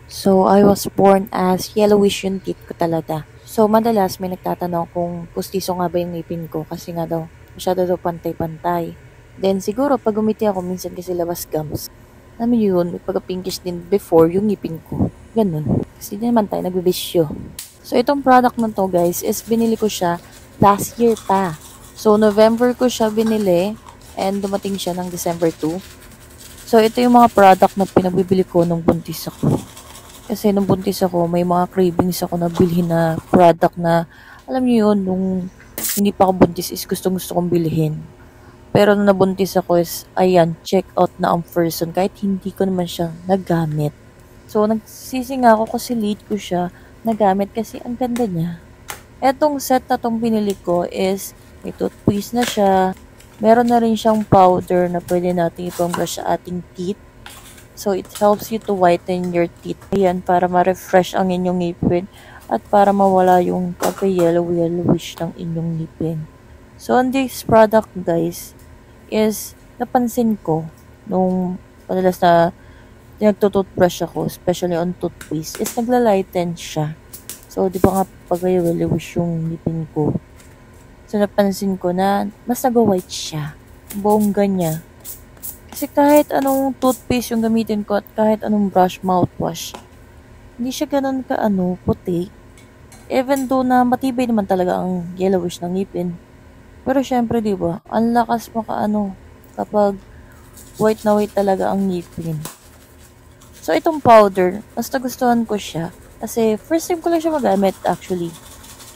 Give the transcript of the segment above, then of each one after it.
So, I was born as yellowish yung teeth ko talaga. So, madalas may nagtatanong kung pustiso nga ba yung ngipin ko kasi nga daw, masyado daw pantay-pantay. Then, siguro pag umiti ako, minsan kasi labas gums. Alam mo yun, may pagka-pinkish din before yung ngipin ko. Ganun. Kasi di naman tayo nagbibisyo. So, itong product na to guys, is binili ko siya last year pa. So, November ko siya binili and dumating siya ng December 2. So, ito yung mga product na pinagbibili ko nung buntis ako. Kasi nung buntis ako, may mga cravings ako na bilhin na product na, alam niyo yun, nung hindi pa ako buntis is gustong-gusto kong bilhin. Pero nung nabuntis ako is, ayan, check out na ang person kahit hindi ko naman siya nagamit. So, nagsisi nga ako kasi late ko siya nagamit kasi ang ganda niya. Etong set na tong pinili ko is, may toothpaste na siya. Meron na rin siyang powder na pwede natin ipang-brush sa ating teeth. So, it helps you to whiten your teeth. Ayan, para ma-refresh ang inyong ngipin at para mawala yung pagka-yellowish ng inyong ngipin. So, on this product, guys, is napansin ko nung madalas na nagtutoothbrush ako, especially on toothpaste, is nagla-lighten siya. So, di ba nga pagka-yellowish yung ngipin ko? So, napansin ko na mas nag-white siya. Bongga niya. Kasi kahit anong toothpaste yung gamitin ko at kahit anong brush mouthwash, hindi siya ganun puti. Even though na matibay naman talaga ang yellowish ng ngipin. Pero syempre, di ba, ang lakas kapag white na white talaga ang ngipin. So, itong powder, mas nagustuhan ko siya. Kasi first time ko lang siya magamit actually.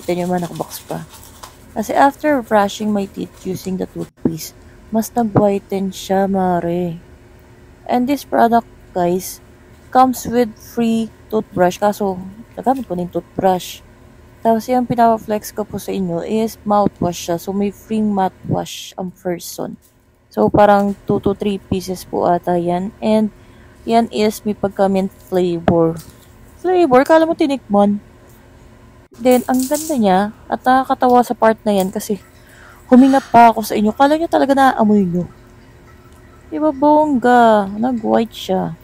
Kita nyo man, nakabox pa. Kasi after brushing my teeth using the toothpaste, mas nag-whiten siya, mare. And this product, guys, comes with free toothbrush. Kaso, nagamit ko na yung toothbrush. Tapos, yung pinaka-flex ko po sa inyo is mouthwash siya. So, may free mouthwash ang person. So, parang 2 to 3 pieces po ata yan. And, yan is may pagka-mint flavor. Flavor? Kala mo tinikman? Then, ang ganda niya at nakakatawa sa part na yan kasi huminga pa ako sa inyo. Kala nyo talaga naaamoy nyo. Diba bongga? Nag-white siya.